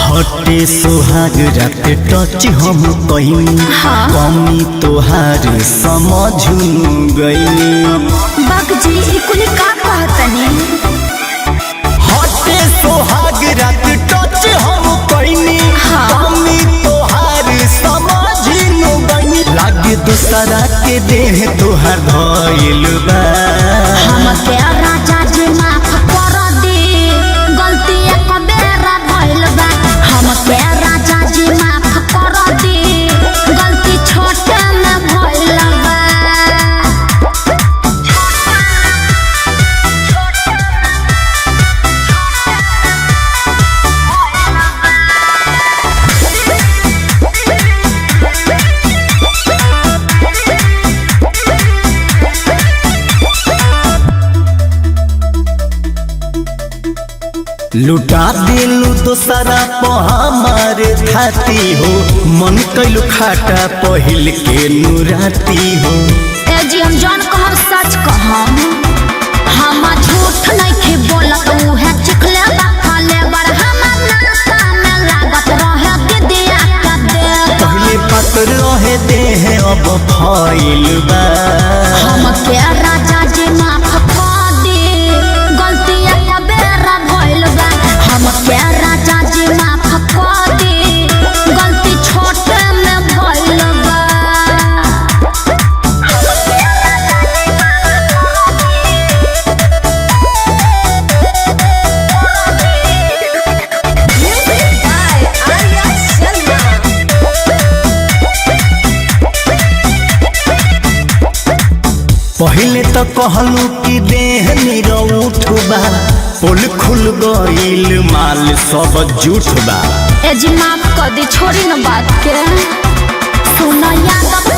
हटे सुहाग रात टच हम कहीं कमी तोहार समझ गई बागजी कुल का कहतनी हटे सुहाग रात टच हम कहीं कमी तोहार समझ गई लागे दूसरा के देह तोहार धइल बा हमके राजा जी माफ कर दे गलती एक बेरा भइल बा हमके राजा जी माफ कर दे गलती छोटे में भइल बा लुटा दिलू दोसरा पे हमारे खाती हो मन कैलू खाटा पहिल के नुराती हो ए जी हम जान कहब सच कहम हम झूठ नहीं बोलत उहे चिखले बखले बर हमर नाता में लागत रहे दीदिया का दे पहले पतर रहे देह अब फैल बा हमके राजा जी माफ कर दे गलती एक बेरा भइल बा हमके राजा जी माफ कर दे गलती छोटे में भइल बा पहले तो कहलू कि देह निरउठ बा पोल खुल गईल माल सब झूठ बा ए जी माफ कर दी छोड़ी न बात के सुनो यादव